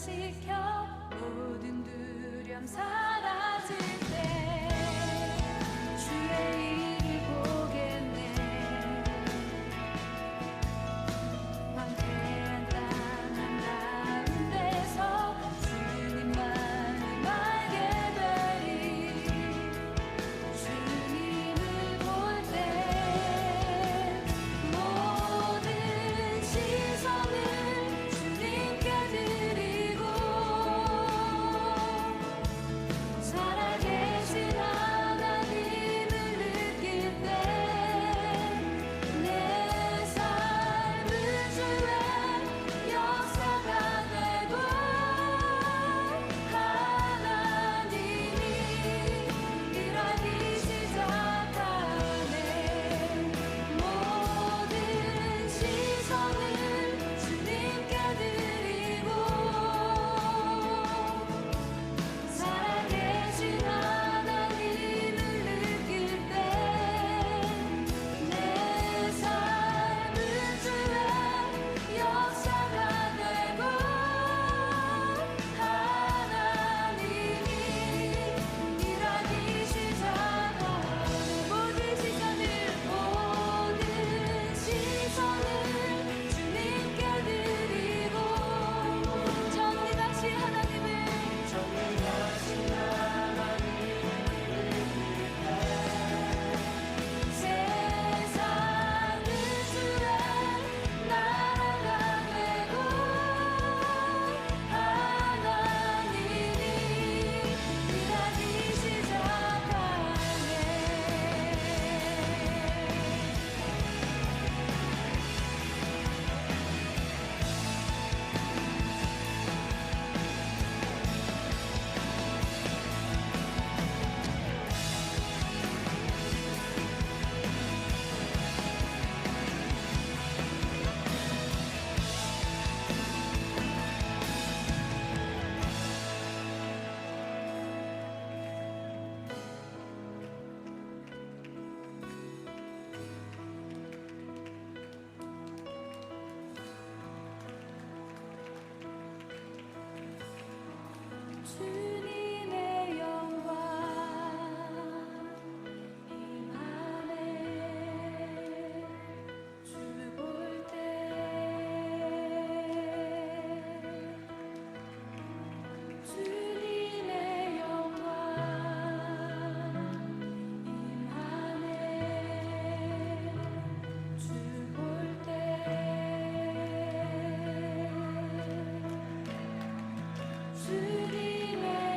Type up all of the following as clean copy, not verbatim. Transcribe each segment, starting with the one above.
변화시켜 모든 두려움 사라질 때 주의 일을 보겠네. 황폐한 땅 한가운데서 주님만을 알게 되리. 주님을 볼 때 모든 시선을 주님께 드리고 살아계신 하나님을 느낄 때 내 삶은 주의 역사가 되고 하나님이 일하기 시작하네. 모든 시선을 주님께 드리고 살아계신 하나님을 느낄 때 내 삶은 주의 역사가 되고 하나님이 일하기 시작하네. 모든 시선을 주님께 드리고 정리같이 하나님을 세상은 주의 나라가 되고 하나님이 일하기 시작하네. 주님의 영광 임하네. 주 볼 때 주님의 영광 임하네. 주 볼 때 주님의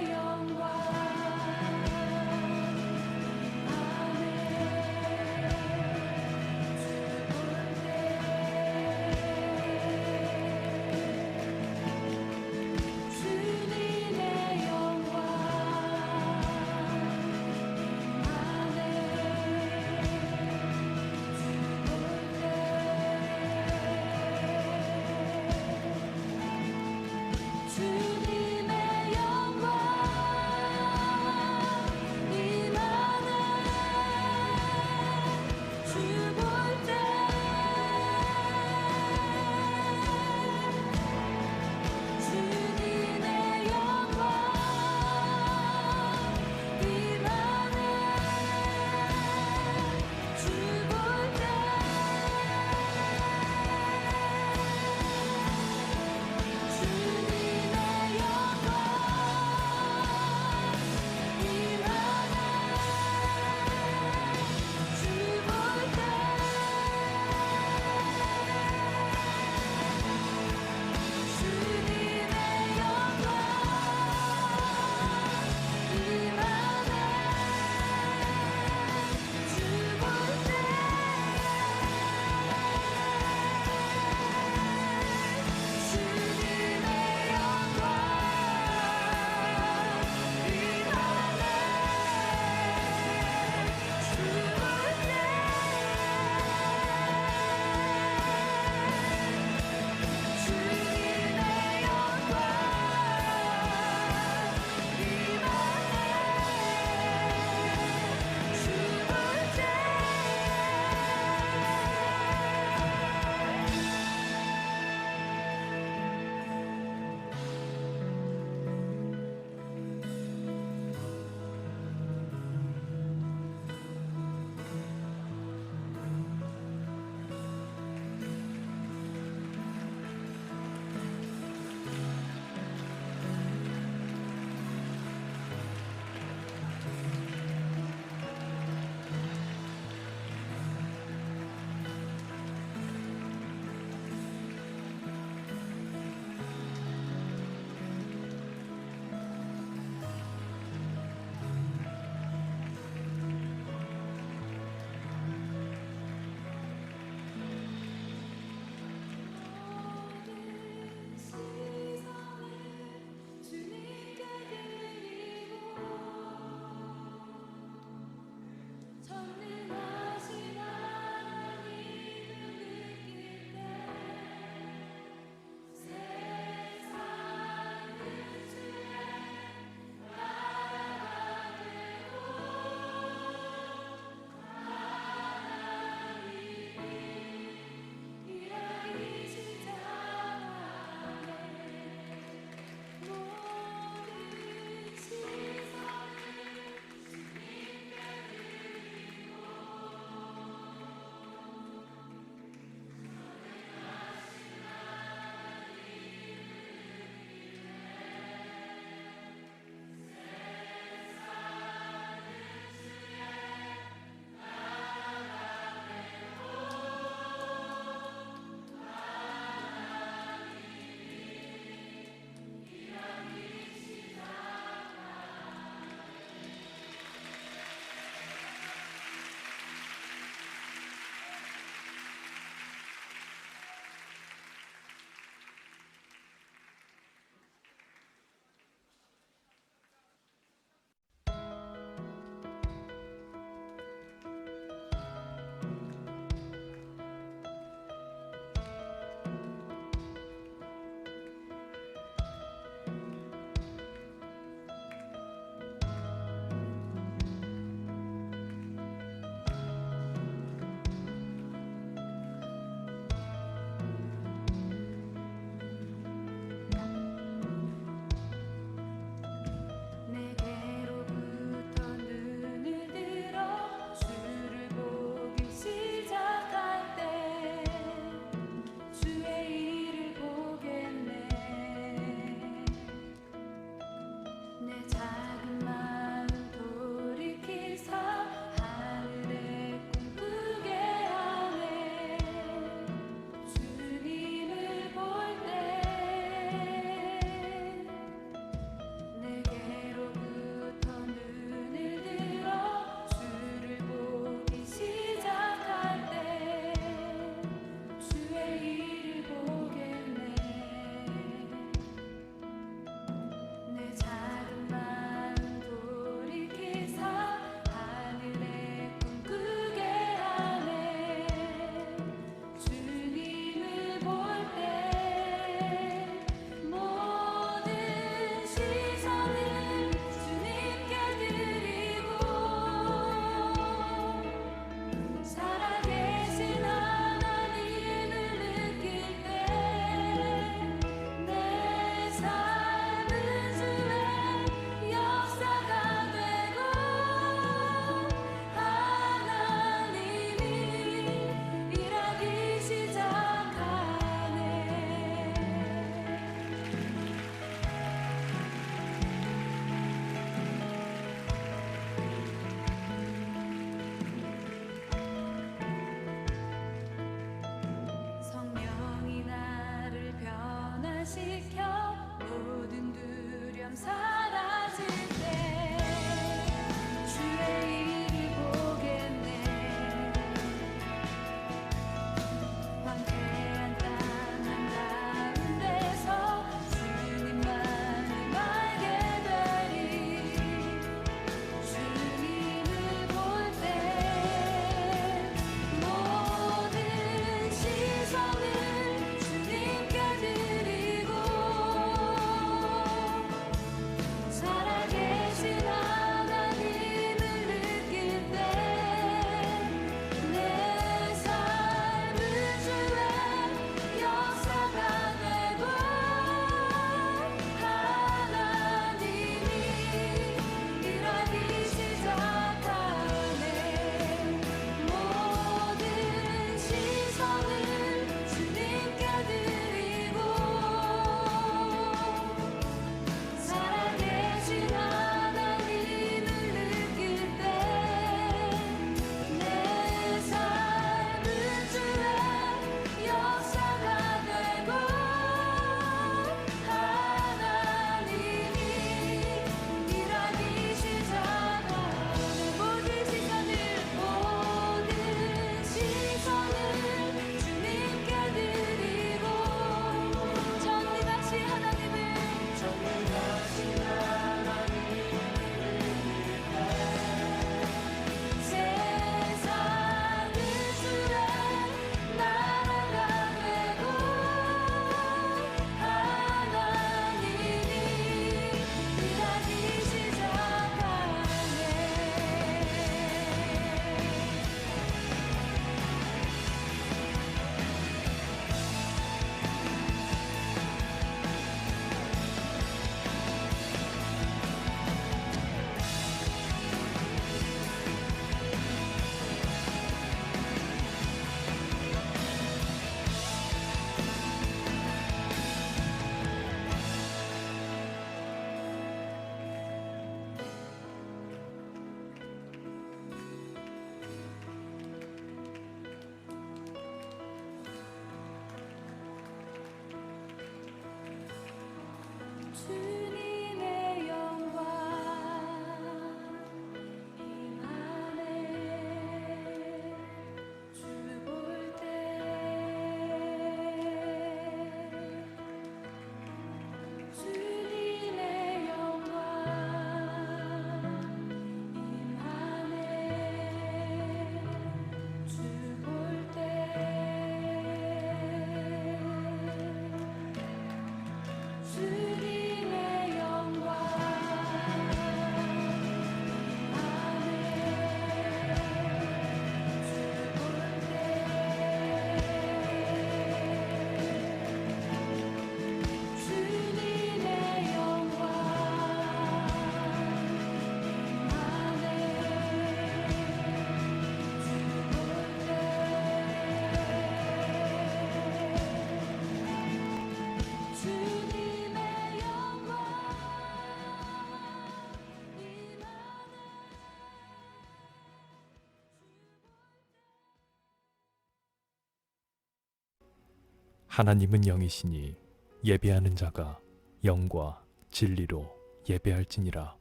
하나님은 영이시니 예배하는 자가 영과 진리로 예배할지니라.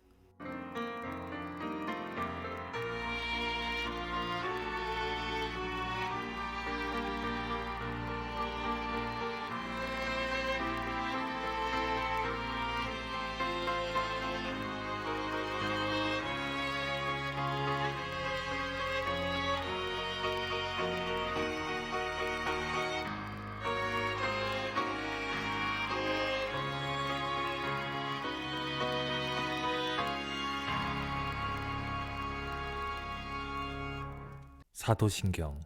사도신경.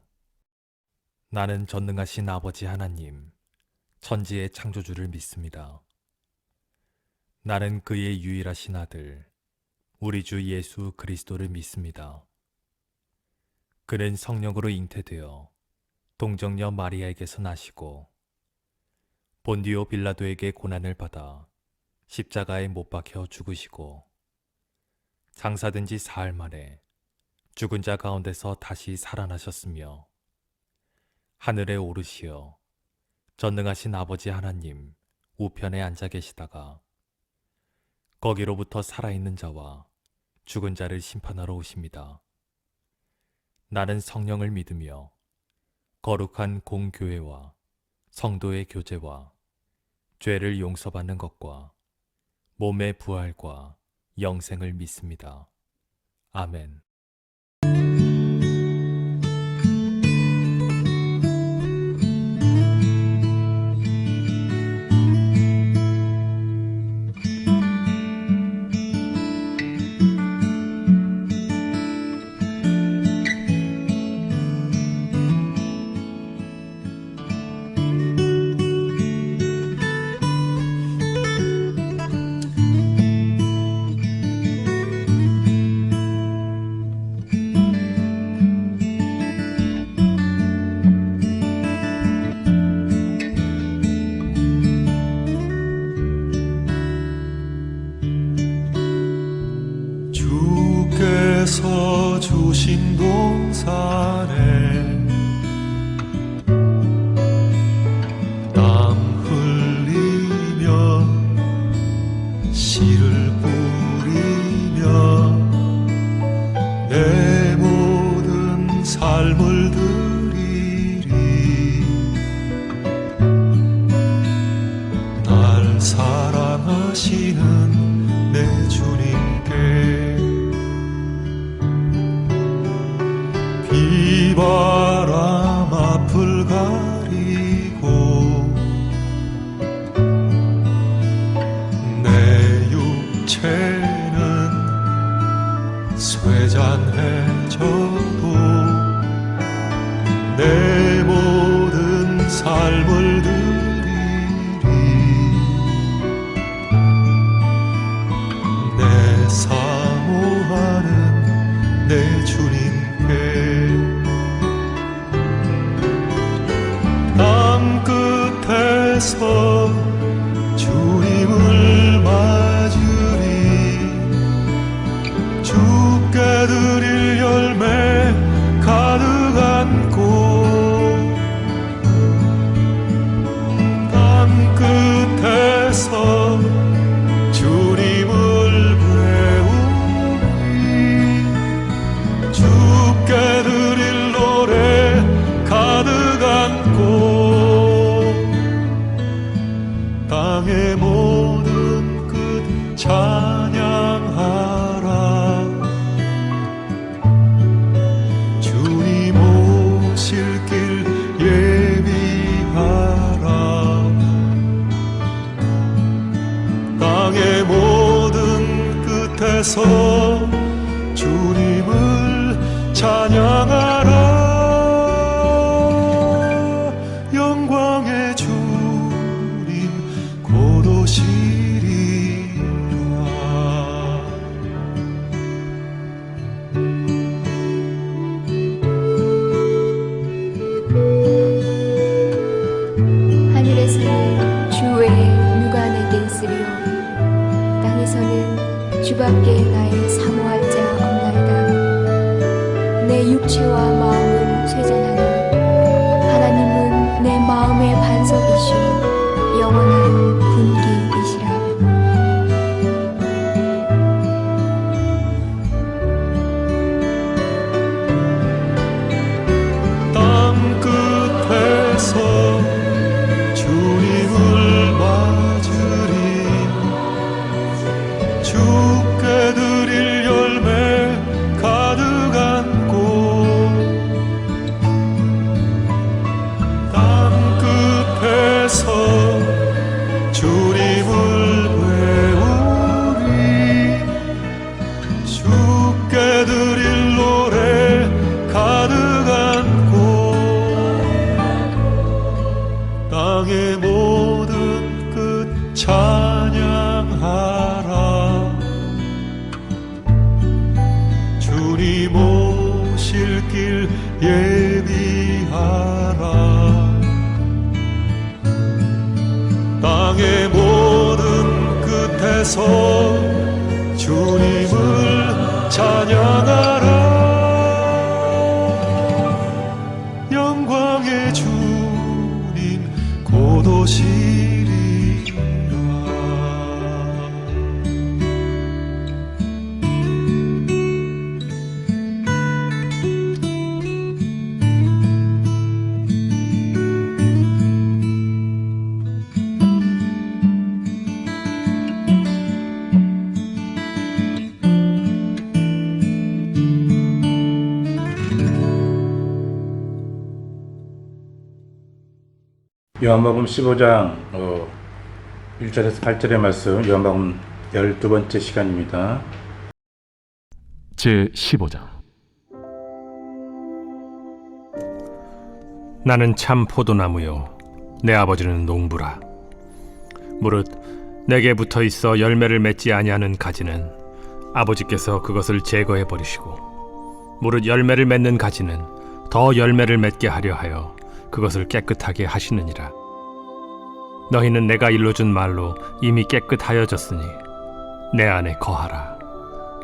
나는 전능하신 아버지 하나님, 천지의 창조주를 믿습니다. 나는 그의 유일하신 아들, 우리 주 예수 그리스도를 믿습니다. 그는 성령으로 잉태되어 동정녀 마리아에게서 나시고 본디오 빌라도에게 고난을 받아 십자가에 못 박혀 죽으시고 장사된 지 사흘 만에 죽은 자 가운데서 다시 살아나셨으며 하늘에 오르시어 전능하신 아버지 하나님 우편에 앉아 계시다가 거기로부터 살아있는 자와 죽은 자를 심판하러 오십니다. 나는 성령을 믿으며 거룩한 공교회와 성도의 교제와 죄를 용서받는 것과 몸의 부활과 영생을 믿습니다. 아멘. 주께서 주신 동산에 땀 흘리며 씨를 뿌리며 내 모든 삶을 드리리. 날 사랑하시는 내 주님께 비바람 앞을 가리고 내 육체는 쇠잔해져도 내 모든 삶을 드리리. 내 사모하는 내 주님께 땅 끝에서 주님을 맞으리. 주께 드릴 열매 가득 안고 땅 끝에서 주님을 배우리. 주께 드릴 노래 가득 안고 땅의 모든 끝 찬양하라. 주님 오실 길 예비하라. 땅의 모든 끝에서 주님을 찬양하라. 영광의 주님 곧 오시리라. 하늘에서는 주 외에 누가 내게 있으리요. 땅에서는 주밖에 나의 사모할 자 없나이다. 내 육체와 마음은 쇠잔하나 하나님은 내 마음의 반석이시오. 예비하라. 땅의 모든 끝에서 주님을 찬양하라. 영광의 주님 곧 오시리라. 요한복음 15장 1절에서 8절의 말씀, 요한복음 12번째 시간입니다. 제15장. 나는 참 포도나무요 내 아버지는 농부라. 무릇 내게 붙어 있어 열매를 맺지 아니하는 가지는 아버지께서 그것을 제거해 버리시고, 무릇 열매를 맺는 가지는 더 열매를 맺게 하려 하여 그것을 깨끗하게 하시느니라. 너희는 내가 일러준 말로 이미 깨끗하여졌으니 내 안에 거하라.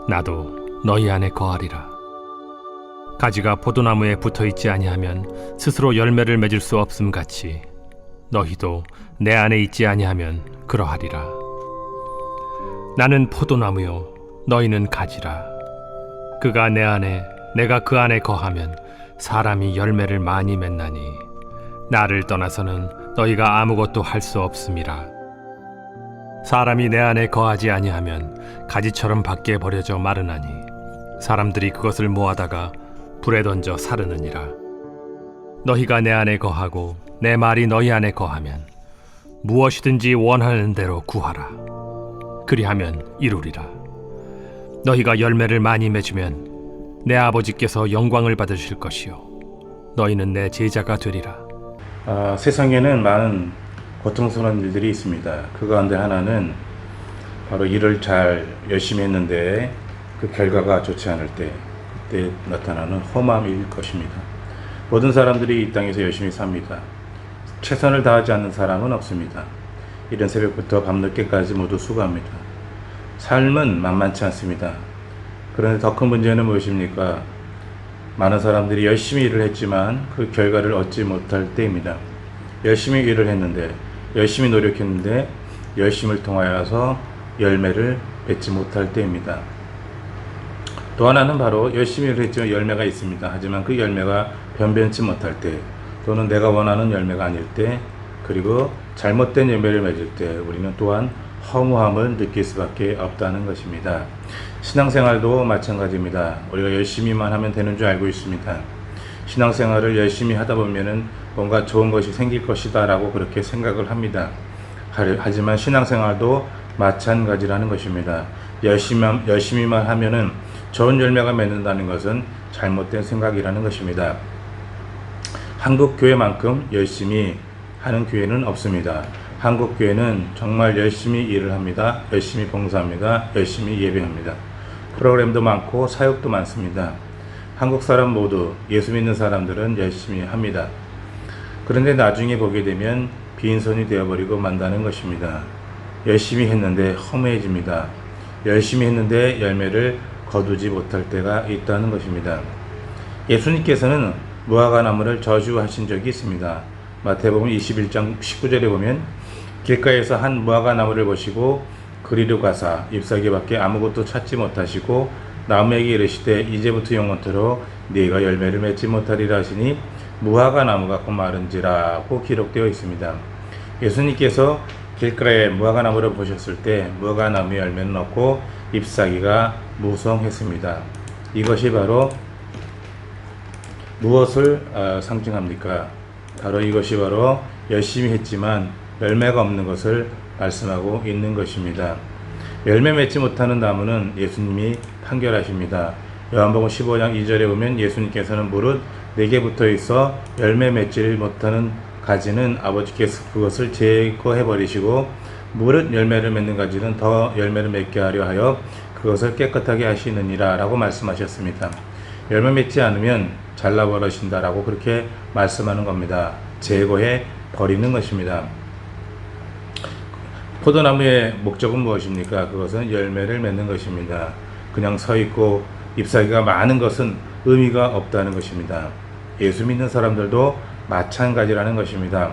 나도 너희 안에 거하리라. 가지가 포도나무에 붙어있지 아니하면 스스로 열매를 맺을 수 없음 같이 너희도 내 안에 있지 아니하면 그러하리라. 나는 포도나무요 너희는 가지라. 그가 내 안에 내가 그 안에 거하면 사람이 열매를 많이 맺나니 나를 떠나서는 너희가 아무것도 할 수 없음이라. 사람이 내 안에 거하지 아니하면 가지처럼 밖에 버려져 마르나니 사람들이 그것을 모아다가 불에 던져 사르느니라. 너희가 내 안에 거하고 내 말이 너희 안에 거하면 무엇이든지 원하는 대로 구하라. 그리하면 이루리라. 너희가 열매를 많이 맺으면 내 아버지께서 영광을 받으실 것이요 너희는 내 제자가 되리라. 세상에는 많은 고통스러운 일들이 있습니다. 그 가운데 하나는 바로 일을 잘 열심히 했는데 그 결과가 좋지 않을 때, 그때 나타나는 험함일 것입니다. 모든 사람들이 이 땅에서 열심히 삽니다. 최선을 다하지 않는 사람은 없습니다. 이른 새벽부터 밤늦게까지 모두 수고합니다. 삶은 만만치 않습니다. 그런데 더 큰 문제는 무엇입니까? 많은 사람들이 열심히 일을 했지만 그 결과를 얻지 못할 때입니다. 열심히 일을 했는데, 열심히 노력했는데 열심을 통하여서 열매를 맺지 못할 때입니다. 또 하나는 바로 열심히 일을 했지만 열매가 있습니다. 하지만 그 열매가 변변치 못할 때, 또는 내가 원하는 열매가 아닐 때, 그리고 잘못된 열매를 맺을 때 우리는 또한 허무함을 느낄 수밖에 없다는 것입니다. 신앙생활도 마찬가지입니다. 우리가 열심히만 하면 되는 줄 알고 있습니다. 신앙생활을 열심히 하다 보면은 뭔가 좋은 것이 생길 것이다 라고 그렇게 생각을 합니다. 하지만 신앙생활도 마찬가지라는 것입니다. 열심히만 하면은 좋은 열매가 맺는다는 것은 잘못된 생각이라는 것입니다. 한국 교회만큼 열심히 하는 교회는 없습니다. 한국 교회는 정말 열심히 일을 합니다. 열심히 봉사합니다. 열심히 예배합니다. 프로그램도 많고 사역도 많습니다. 한국 사람 모두, 예수 믿는 사람들은 열심히 합니다. 그런데 나중에 보게 되면 빈손이 되어버리고 만다는 것입니다. 열심히 했는데 허무해집니다. 열심히 했는데 열매를 거두지 못할 때가 있다는 것입니다. 예수님께서는 무화과나무를 저주하신 적이 있습니다. 마태복음 21장 19절에 보면 길가에서 한 무화과나무를 보시고 그리로 가사 잎사귀밖에 아무것도 찾지 못하시고 나무에게 이르시되 이제부터 영원토록 네가 열매를 맺지 못하리라 하시니 무화과나무가 곧 마른지라고 기록되어 있습니다. 예수님께서 길가에 무화과나무를 보셨을 때 무화과나무에 열매는 없고 잎사귀가 무성했습니다. 이것이 바로 무엇을 상징합니까? 바로 이것이 바로 열심히 했지만 열매가 없는 것을 말씀하고 있는 것입니다. 열매 맺지 못하는 나무는 예수님이 판결하십니다. 요한복음 15장 2절에 보면 예수님께서는 무릇 내게 붙어 있어 열매 맺지를 못하는 가지는 아버지께서 그것을 제거해 버리시고 무릇 열매를 맺는 가지는 더 열매를 맺게 하려 하여 그것을 깨끗하게 하시느니라 라고 말씀하셨습니다. 열매 맺지 않으면 잘라버리신다라고 그렇게 말씀하는 겁니다. 제거해 버리는 것입니다. 포도나무의 목적은 무엇입니까? 그것은 열매를 맺는 것입니다. 그냥 서 있고 잎사귀가 많은 것은 의미가 없다는 것입니다. 예수 믿는 사람들도 마찬가지라는 것입니다.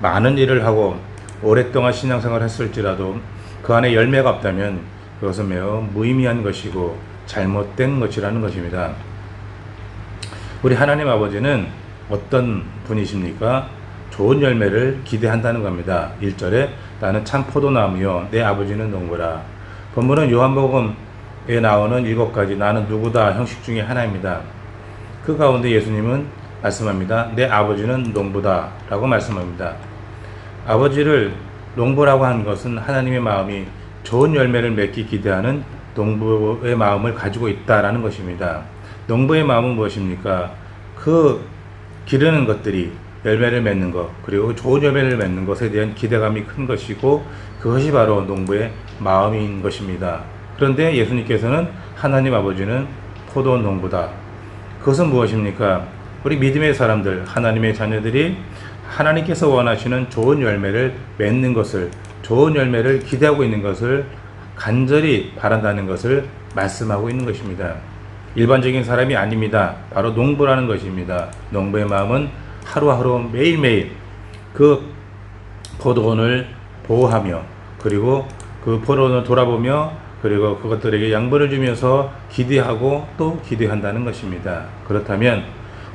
많은 일을 하고 오랫동안 신앙생활을 했을지라도 그 안에 열매가 없다면 그것은 매우 무의미한 것이고 잘못된 것이라는 것입니다. 우리 하나님 아버지는 어떤 분이십니까? 좋은 열매를 기대한다는 겁니다. 1절에 나는 참 포도나무요 내 아버지는 농부라. 본문은 요한복음에 나오는 7가지 나는 누구다 형식 중에 하나입니다. 그 가운데 예수님은 말씀합니다. 내 아버지는 농부다 라고 말씀합니다. 아버지를 농부라고 하는 것은 하나님의 마음이 좋은 열매를 맺기 기대하는 농부의 마음을 가지고 있다라는 것입니다. 농부의 마음은 무엇입니까? 그 기르는 것들이 열매를 맺는 것, 그리고 좋은 열매를 맺는 것에 대한 기대감이 큰 것이고 그것이 바로 농부의 마음인 것입니다. 그런데 예수님께서는 하나님 아버지는 포도 농부다. 그것은 무엇입니까? 우리 믿음의 사람들, 하나님의 자녀들이 하나님께서 원하시는 좋은 열매를 맺는 것을, 좋은 열매를 기대하고 있는 것을 간절히 바란다는 것을 말씀하고 있는 것입니다. 일반적인 사람이 아닙니다. 바로 농부라는 것입니다. 농부의 마음은 하루하루 매일매일 그 포도원을 보호하며 그리고 그 포도원을 돌아보며 그리고 그것들에게 양분을 주면서 기대하고 또 기대한다는 것입니다. 그렇다면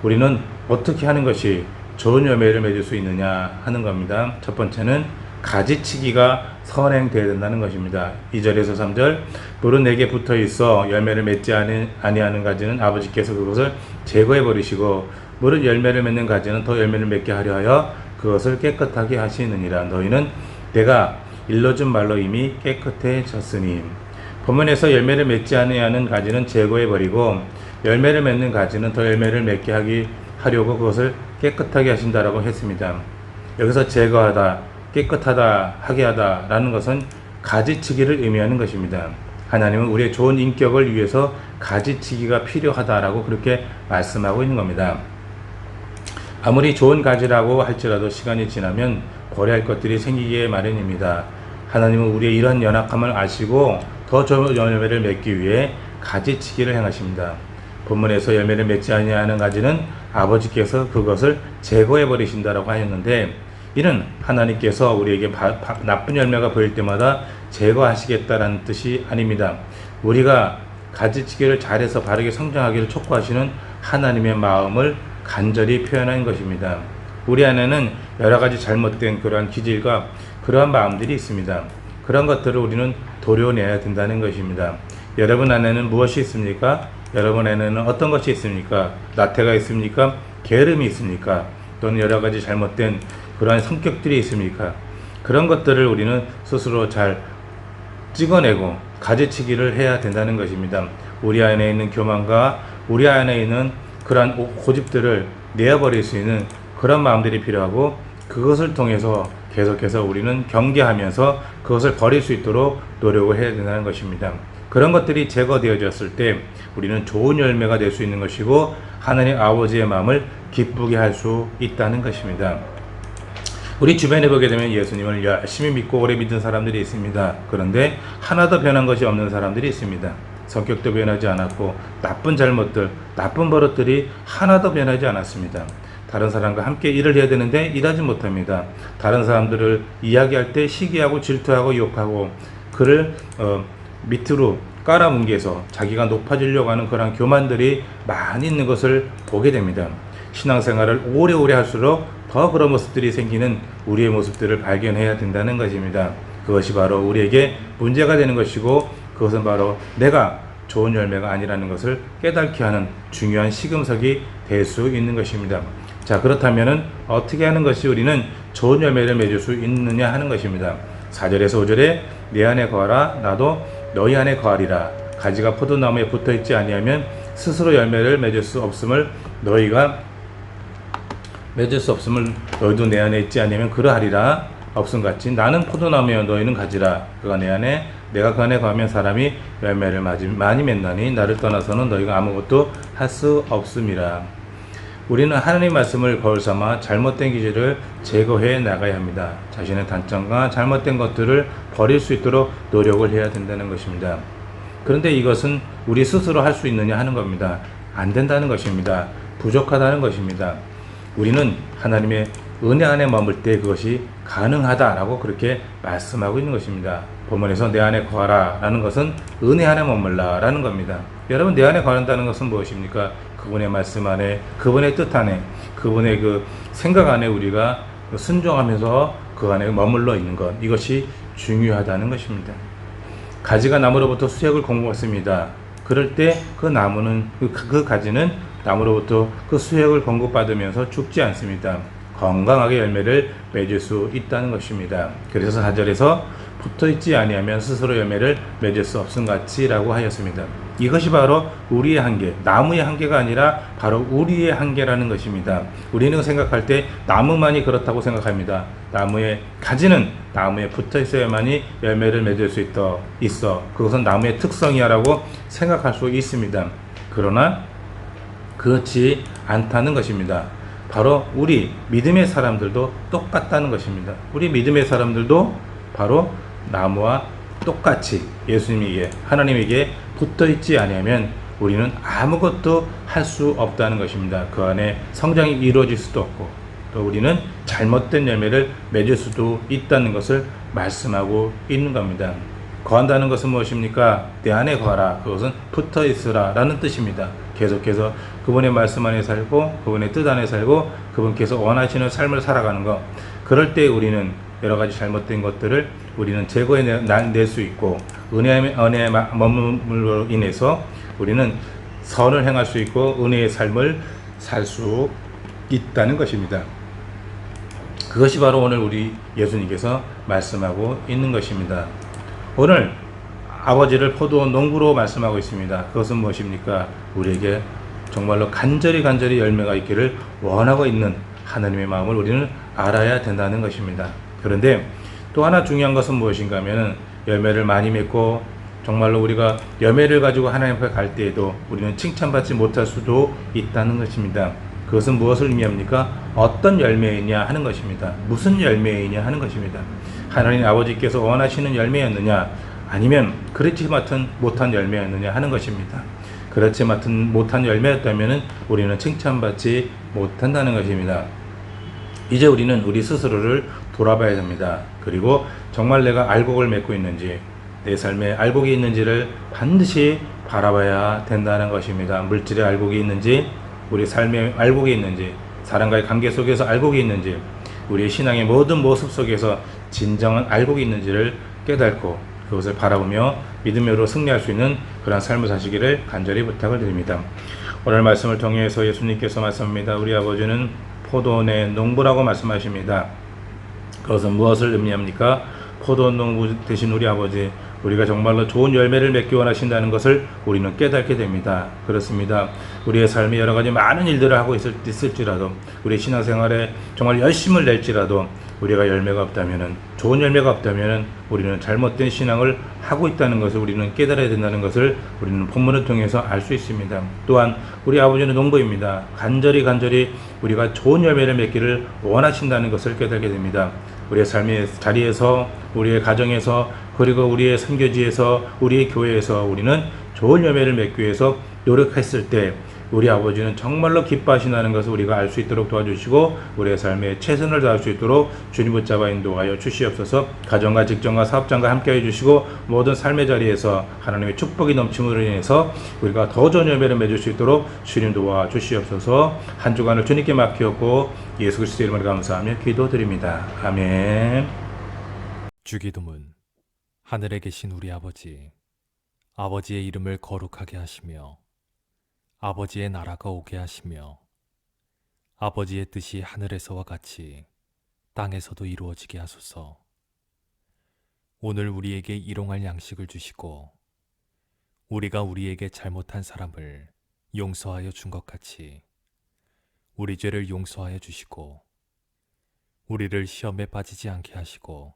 우리는 어떻게 하는 것이 좋은 열매를 맺을 수 있느냐 하는 겁니다. 첫 번째는 가지치기가 선행되어야 된다는 것입니다. 2절에서 3절 물은 내게 붙어 있어 열매를 맺지 아니하는 가지는 아버지께서 그것을 제거해 버리시고 물은 열매를 맺는 가지는 더 열매를 맺게 하려 하여 그것을 깨끗하게 하시느니라. 너희는 내가 일러준 말로 이미 깨끗해졌으니. 본문에서 열매를 맺지 아니하는 가지는 제거해 버리고 열매를 맺는 가지는 더 열매를 맺게 하려고 그것을 깨끗하게 하신다라고 했습니다. 여기서 제거하다, 깨끗하다, 하게 하다라는 것은 가지치기를 의미하는 것입니다. 하나님은 우리의 좋은 인격을 위해서 가지치기가 필요하다라고 그렇게 말씀하고 있는 겁니다. 아무리 좋은 가지라고 할지라도 시간이 지나면 버려야 할 것들이 생기기에 마련입니다. 하나님은 우리의 이러한 연약함을 아시고 더 좋은 열매를 맺기 위해 가지치기를 행하십니다. 본문에서 열매를 맺지 아니하는 가지는 아버지께서 그것을 제거해 버리신다라고 하였는데 이는 하나님께서 우리에게 나쁜 열매가 보일 때마다 제거하시겠다라는 뜻이 아닙니다. 우리가 가지치기를 잘해서 바르게 성장하기를 촉구하시는 하나님의 마음을 간절히 표현한 것입니다. 우리 안에는 여러 가지 잘못된 그러한 기질과 그러한 마음들이 있습니다. 그런 것들을 우리는 도려내야 된다는 것입니다. 여러분 안에는 무엇이 있습니까? 여러분 안에는 어떤 것이 있습니까? 나태가 있습니까? 게으름이 있습니까? 또는 여러 가지 잘못된 그러한 성격들이 있습니까? 그런 것들을 우리는 스스로 잘 찍어내고 가지치기를 해야 된다는 것입니다. 우리 안에 있는 교만과 우리 안에 있는 그러한 고집들을 내어버릴 수 있는 그런 마음들이 필요하고 그것을 통해서 계속해서 우리는 경계하면서 그것을 버릴 수 있도록 노력을 해야 된다는 것입니다. 그런 것들이 제거되어졌을 때 우리는 좋은 열매가 될 수 있는 것이고 하나님 아버지의 마음을 기쁘게 할 수 있다는 것입니다. 우리 주변에 보게 되면 예수님을 열심히 믿고 오래 믿은 사람들이 있습니다. 그런데 하나도 변한 것이 없는 사람들이 있습니다. 성격도 변하지 않았고 나쁜 잘못들, 나쁜 버릇들이 하나도 변하지 않았습니다. 다른 사람과 함께 일을 해야 되는데 일하지 못합니다. 다른 사람들을 이야기할 때 시기하고 질투하고 욕하고 그를 밑으로 깔아뭉개서 자기가 높아지려고 하는 그런 교만들이 많이 있는 것을 보게 됩니다. 신앙생활을 오래오래 할수록 더 그런 모습들이 생기는 우리의 모습들을 발견해야 된다는 것입니다. 그것이 바로 우리에게 문제가 되는 것이고 그것은 바로 내가 좋은 열매가 아니라는 것을 깨닫게 하는 중요한 시금석이 될 수 있는 것입니다. 자, 그렇다면 어떻게 하는 것이 우리는 좋은 열매를 맺을 수 있느냐 하는 것입니다. 4절에서 5절에 내 안에 거하라 나도 너희 안에 거하리라. 가지가 포도나무에 붙어있지 아니하면 스스로 열매를 맺을 수 없음을 너희도 내 안에 있지 아니하면 그러하리라. 없음같이 나는 포도나무여 너희는 가지라. 그가 내 안에 내가 그 안에 거하면 사람이 열매를 많이 맺나니 나를 떠나서는 너희가 아무것도 할 수 없음이라. 우리는 하나님 말씀을 거울 삼아 잘못된 기질을 제거해 나가야 합니다. 자신의 단점과 잘못된 것들을 버릴 수 있도록 노력을 해야 된다는 것입니다. 그런데 이것은 우리 스스로 할 수 있느냐 하는 겁니다. 안 된다는 것입니다. 부족하다는 것입니다. 우리는 하나님의 은혜 안에 머물 때 그것이 가능하다라고 그렇게 말씀하고 있는 것입니다. 본문에서 내 안에 거하라 라는 것은 은혜 안에 머물라 라는 겁니다. 여러분, 내 안에 거한다는 것은 무엇입니까? 그분의 말씀 안에, 그분의 뜻 안에, 그분의 그 생각 안에 우리가 순종하면서 그 안에 머물러 있는 것, 이것이 중요하다는 것입니다. 가지가 나무로부터 수액을 공급받습니다. 그럴 때 그 나무는, 그 가지는 나무로부터 그 수액을 공급받으면서 죽지 않습니다. 건강하게 열매를 맺을 수 있다는 것입니다. 그래서 4절에서 붙어있지 아니하면 스스로 열매를 맺을 수 없음같이라고 하였습니다. 이것이 바로 우리의 한계, 나무의 한계가 아니라 바로 우리의 한계라는 것입니다. 우리는 생각할 때 나무만이 그렇다고 생각합니다. 나무의 가지는 나무에 붙어 있어야만이 열매를 맺을 수 있어. 그것은 나무의 특성이야라고 생각할 수 있습니다. 그러나 그렇지 않다는 것입니다. 바로 우리 믿음의 사람들도 똑같다는 것입니다. 우리 믿음의 사람들도 바로 나무와 똑같이 예수님에게, 하나님에게 붙어 있지 아니하면 우리는 아무것도 할 수 없다는 것입니다. 그 안에 성장이 이루어질 수도 없고, 또 우리는 잘못된 열매를 맺을 수도 있다는 것을 말씀하고 있는 겁니다. 거한다는 것은 무엇입니까? 내 안에 거하라. 그것은 붙어 있으라 라는 뜻입니다. 계속해서 그분의 말씀 안에 살고, 그분의 뜻 안에 살고, 그분께서 원하시는 삶을 살아가는 것. 그럴 때 우리는 여러 가지 잘못된 것들을 우리는 제거해낼 수 있고, 은혜의 머물로 인해서 우리는 선을 행할 수 있고 은혜의 삶을 살 수 있다는 것입니다. 그것이 바로 오늘 우리 예수님께서 말씀하고 있는 것입니다. 오늘 아버지를 포도 농부로 말씀하고 있습니다. 그것은 무엇입니까? 우리에게 정말로 간절히 열매가 있기를 원하고 있는 하나님의 마음을 우리는 알아야 된다는 것입니다. 그런데 또 하나 중요한 것은 무엇인가 하면 열매를 많이 맺고 정말로 우리가 열매를 가지고 하나님 앞에 갈 때에도 우리는 칭찬받지 못할 수도 있다는 것입니다. 그것은 무엇을 의미합니까? 어떤 열매이냐 하는 것입니다. 무슨 열매이냐 하는 것입니다. 하나님 아버지께서 원하시는 열매였느냐, 아니면 그렇지 못한 열매였느냐 하는 것입니다. 그렇지 못한 열매였다면 우리는 칭찬받지 못한다는 것입니다. 이제 우리는 우리 스스로를 돌아봐야 됩니다. 그리고 정말 내가 알곡을 맺고 있는지, 내 삶에 알곡이 있는지를 반드시 바라봐야 된다는 것입니다. 물질에 알곡이 있는지, 우리 삶에 알곡이 있는지, 사람과의 관계 속에서 알곡이 있는지, 우리의 신앙의 모든 모습 속에서 진정한 알곡이 있는지를 깨닫고 그것을 바라보며 믿음으로 승리할 수 있는 그런 삶을 사시기를 간절히 부탁을 드립니다. 오늘 말씀을 통해서 예수님께서 말씀합니다. 우리 아버지는 포도원의 농부라고 말씀하십니다. 그것은 무엇을 의미합니까? 포도원 농부 되신 우리 아버지, 우리가 정말로 좋은 열매를 맺기 원하신다는 것을 우리는 깨닫게 됩니다. 그렇습니다. 우리의 삶에 여러 가지 많은 일들을 하고 있을지라도, 우리 신앙생활에 정말 열심을 낼지라도 우리가 열매가 없다면은, 좋은 열매가 없다면은 우리는 잘못된 신앙을 하고 있다는 것을 우리는 깨달아야 된다는 것을 우리는 본문을 통해서 알 수 있습니다. 또한 우리 아버지는 농부입니다. 간절히 우리가 좋은 열매를 맺기를 원하신다는 것을 깨닫게 됩니다. 우리의 삶의 자리에서, 우리의 가정에서, 그리고 우리의 선교지에서, 우리의 교회에서 우리는 좋은 열매를 맺기 위해서 노력했을 때 우리 아버지는 정말로 기뻐하신다는 것을 우리가 알 수 있도록 도와주시고, 우리의 삶에 최선을 다할 수 있도록 주님 붙잡아 인도하여 주시옵소서. 가정과 직장과 사업장과 함께 해주시고, 모든 삶의 자리에서 하나님의 축복이 넘침으로 인해서 우리가 더 좋은 열매를 맺을 수 있도록 주님 도와 주시옵소서. 한 주간을 주님께 맡기었고 예수 그리스도의 이름으로 감사하며 기도드립니다. 아멘. 주기도문. 하늘에 계신 우리 아버지, 아버지의 이름을 거룩하게 하시며 아버지의 나라가 오게 하시며 아버지의 뜻이 하늘에서와 같이 땅에서도 이루어지게 하소서. 오늘 우리에게 일용할 양식을 주시고 우리가 우리에게 잘못한 사람을 용서하여 준 것 같이 우리 죄를 용서하여 주시고 우리를 시험에 빠지지 않게 하시고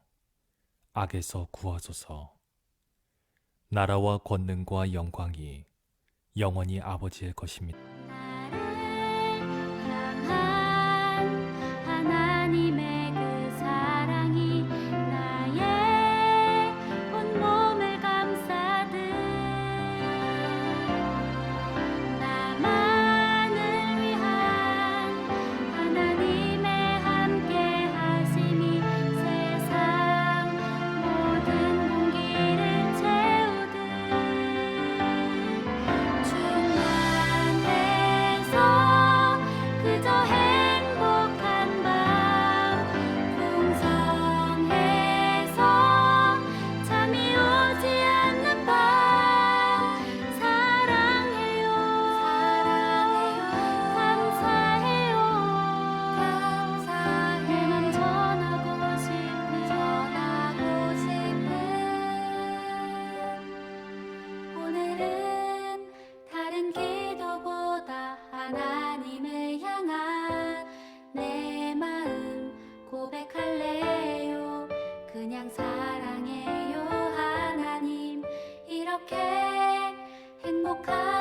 악에서 구하소서. 나라와 권능과 영광이 영원히 아버지의 것입니다. 나를 이렇게 행복한